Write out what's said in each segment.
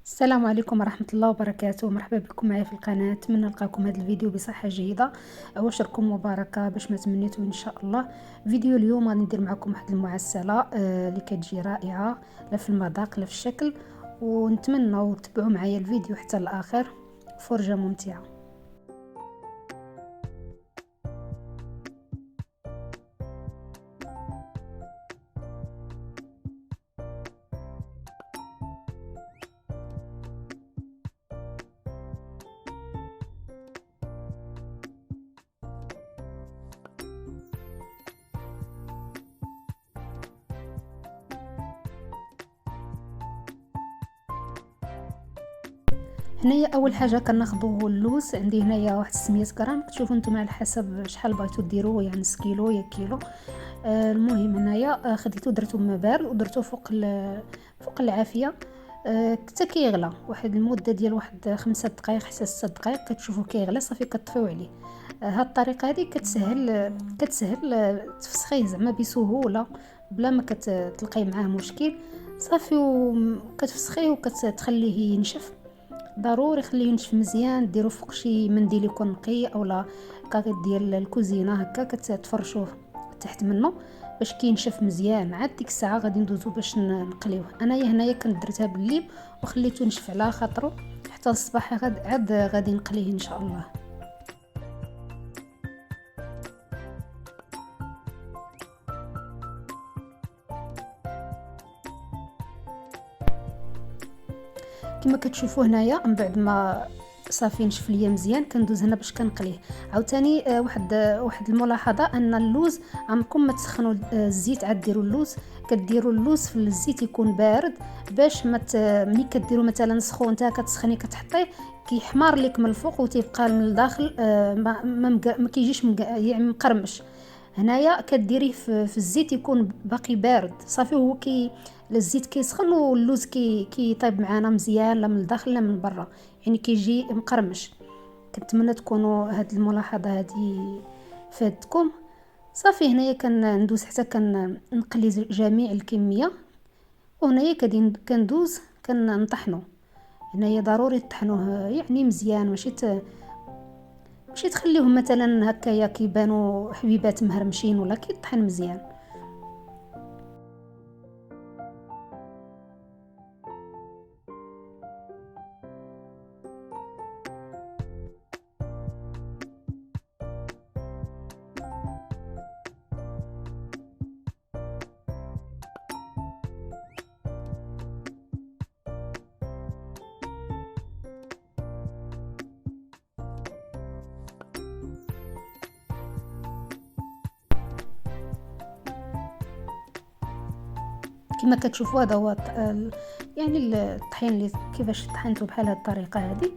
السلام عليكم ورحمة الله وبركاته. مرحبا بكم معايا في القناة. نتمنى نلقاكم هذا الفيديو بصحة جيدة وشركم مباركة باش ما تمنيتوا ان شاء الله. فيديو اليوم غادي ندير معكم واحد المعسلة اللي كتجي رائعة، لا في المذاق لا في الشكل، ونتمنى تتبعوا معايا الفيديو حتى الاخر. فرجة ممتعة. هنايا اول حاجه كناخذوا اللوز. عندي هنايا واحد 600 غرام، كتشوفوا نتوما على حسب شحال بغيتو ديروا، يعني نص كيلو يا كيلو. المهم هنايا خديته درتو ماء بارد ودرتو فوق العافيه. حتى كيغلى واحد المده ديال واحد 5 دقائق حتى 6 دقائق، كتشوفوا كيغلى صافي كطفيو عليه. هاد الطريقه هذه كتسهل تفسخيه زعما بسهوله بلا ما كتلقاي معاه مشكل. صافي وكتفسخيه وكتخليه ينشف. ضروري خليه ينشف مزيان، ديروا فوق شي منديل يكون نقي اولا كاغيط ديال الكوزينه هكا كتفرشوه تحت منه باش كينشف مزيان. عاد ديك الساعه غادي ندوزو باش نقليوه. انايا هنايا كنت درتها بالليل وخليته ينشف على خاطرو حتى الصباح عاد غادي نقليه ان شاء الله. كما كتشوفوا هنايا من بعد ما صافي نشف ليا مزيان كندوز هنا باش كنقليه. عاوتاني واحد الملاحظه ان اللوز عمركم ما تسخنوا الزيت عاد ديروا اللوز. كديروا اللوز في الزيت يكون بارد باش ملي كديروا مثلا سخون نتا كتسخني كتحطيه كيحمر لك من الفوق وتيبقى من الداخل ما كيجيش يعني مقرمش. هنايا كديريه في الزيت يكون باقي بارد صافي. هو الزيت كيسخن واللوز كيطيب معانا مزيان لا من الداخل لا من برا، يعني كيجي مقرمش. كنتمنى تكونوا هاد الملاحظه هذه فادتكم. صافي هنايا كندوز حتى كنقلي جميع الكميه، وهنايا كندوز كنطحنو. هنايا ضروري تطحنوه يعني مزيان، ماشي تخليهم مثلا هكايا كيبانوا حبيبات مهرمشين، ولا كيطحن مزيان. كما كتشوفوا هذا هو يعني الطحين اللي كيفاش طحنته بحال هذه الطريقه هذه.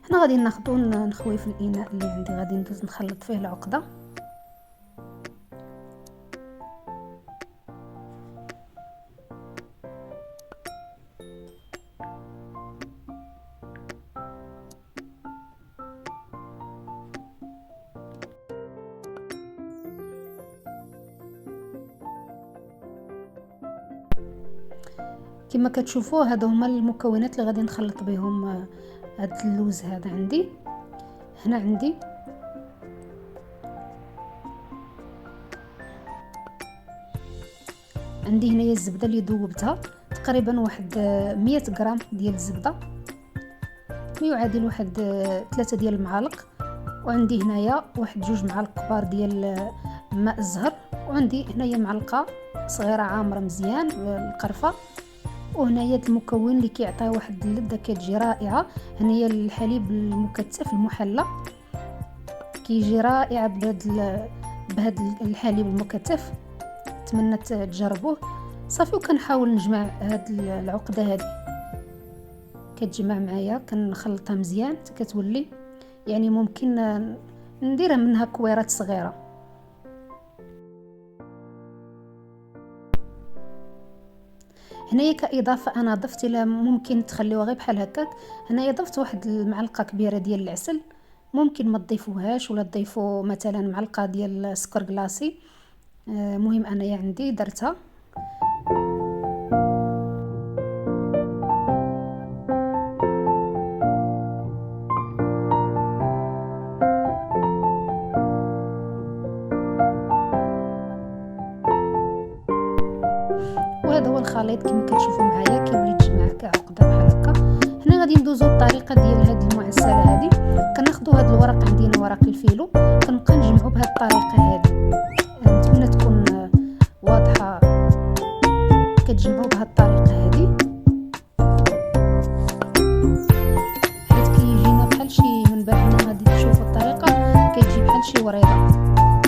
هنا غادي ناخذو نخوي في الاناء اللي عندي، غادي ندوز نخلط فيه العقده. كما كتشوفوا هادو هما المكونات اللي غادي نخلط بهم هاد اللوز. هذا عندي هنا عندي هنايا الزبده اللي ذوبتها تقريبا واحد 100 غرام ديال الزبده، ما يعادل واحد 3 ديال المعالق. وعندي هنايا واحد 2 معالق كبار ديال ماء الزهر، وعندي هنايا معلقه صغيره عامره مزيان القرفه. وهنايا المكون اللي كيعطي واحد اللذه كتجي رائعه، هنايا الحليب المكتف المحلى كيجي رائع بهذا الحليب المكتف. نتمنى تجربوه. صافي وكنحاول نجمع هاد العقده هذه، كتجمع معايا كنخلطها مزيان حتى كتولي يعني ممكن نديرها منها كويرات صغيره. هنايا كاضافه انا ضفت الى ممكن تخليوها غير بحال هكاك. هنايا ضفت واحد المعلقه كبيره ديال العسل، ممكن ما تضيفوهاش ولا تضيفوا مثلا معلقه ديال السكر كلاصي. مهم انايا عندي درتها. وهذا هو الخليط كما كتشوفوا معايا كيولي تجمع كعقده بحال هكا. هنا غادي ندوزو الطريقه ديال هاد المعسله هذه. كناخذوا هاد الورق، عندنا ورق الفيلو، كنبقى نجمعو بهاد الطريقه هذه. نتمنى تكون واضحه. كتجمعوا بهاد الطريقه هذه حيت كيجينا بحال شي، من بعد ما غادي تشوفوا الطريقه كيجي بحال شي وريضه.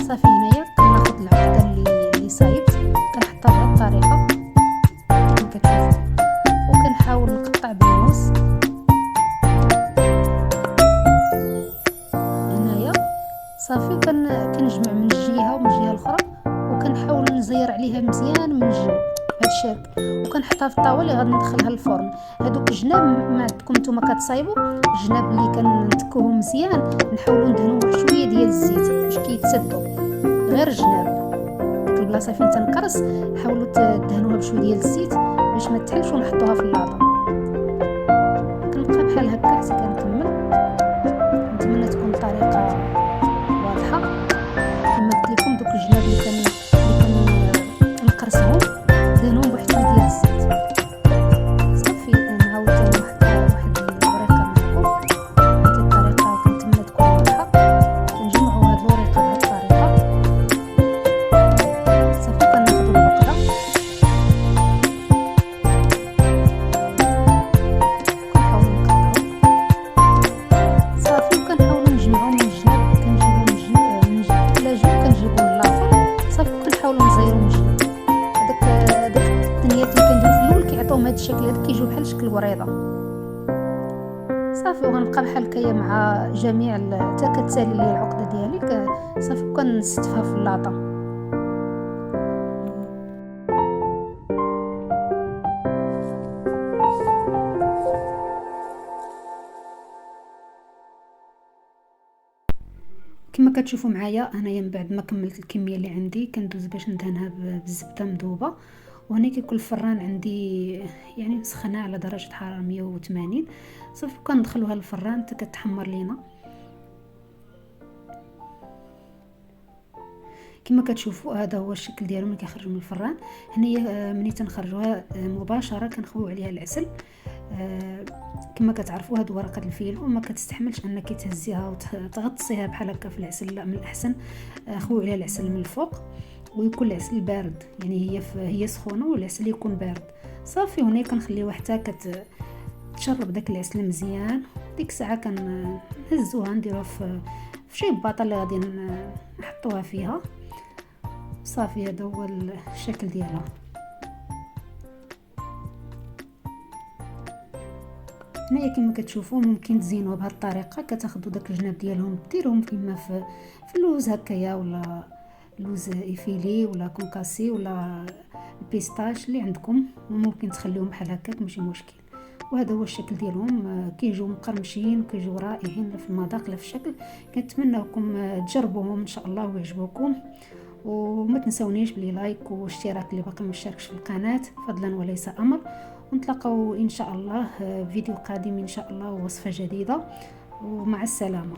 صافي هنايا كناخذ العقده اللي صايبت كنحطها بهاد الطريقه كما كتشوفوا، وكنحاول نقطع بالموس. هنايا صافي كنجمع من الجهه ومن الجهه الاخرى، وكنحاول نزير عليها مزيان من الجنب هاد الشرك، وكنحطها في الطاوله اللي غادي ندخلها للفرن. هادوك الجناب ما عندكم نتوما كتصايبوا الجناب اللي كنتكوهم مزيان، نحاولوا ندهنوا واحد شويه ديال الزيت باش كيتسدوا، غير الجناب. ديك البلاصه فين تنقرص حاولوا تدهنوها بشويه ديال الزيت باش ما تحلش، ونحطوها في اللاطه. كنبقى بحال هكا حتى كنكمل. نتمنى تكون الطريقه واضحه. كما قلت لكم دوك الجناب اللي كنقرصهم دهنوهم بواحد شويه ديال الزيت. صافي نعاود واحد الوريقه معكم. هذه الطريقه كنتمنى تكون واضحه. كنجمعوا هاد الوريقه بهاد الطريقه. صافي كناخذوا العقده كنحاولوا نقطعوا. صافي وكنحاولوا نجمعوا من الجناب، كنجيبوا من الجنب لا جوج كنجيبوا من الاخر. صافي كنحاولوا نزيروا من الجنب. هذاك الدنيات اللي كنديرو في الاول كيعطيو هذا الشكل هذا، كيجيو بحال شكل وريضه. صافي وغنبقى بحال هكايا مع جميع حتى كتسالي لي العقده ديالي. صافي وكنستفها في اللاطه. كما كتشوفوا معايا انايا من بعد ما كملت الكميه اللي عندي كندوز باش ندهنها بالزبده مذوبه. وهنا كيكون الفران عندي يعني مسخنه على درجه حراره 180. صافي كندخلوها للفران حتى كتحمر لينا. كما كتشوفوا هذا هو الشكل ديالو ملي كيخرجوا من الفران. هنايا ملي تنخرجوها مباشره كنخويو عليها العسل. كما كتعرفوا هاد ورقه الفيل وما كتستحملش انك تهزيها وتغطسيها بحال هكا في العسل، لا من الاحسن خويو عليها العسل من الفوق، ويكون العسل بارد، يعني هي سخونه والعسل يكون بارد. صافي هنا كنخليوها حتى تشرب داك العسل مزيان. ديك الساعه كنهزوها نديروها في شي باطه اللي غادي نحطوها فيها. صافي هذا هو الشكل ديالها. هنايا كما كتشوفوا ممكن تزينوها بهذه الطريقه. كتاخذوا داك الجناب ديالهم ديروهم كيما في اللوز هكايا، ولا لوز ايفيلي ولا كونكاسي ولا البيستاش اللي عندكم، وممكن تخليهم بحال هكاك ماشي مشكل. وهذا هو الشكل ديالهم. كيجيو مقرمشين وكيجيو رائعين في المذاق لا في الشكل. كنتمنىكم تجربوهم ان شاء الله ويعجبوكم. وما تنسونيش بلي لايك واشتراك اللي باقي مشتركش في القناه، فضلا وليس امر. ونتلاقاو ان شاء الله فيديو قادم ان شاء الله ووصفه جديده. ومع السلامه.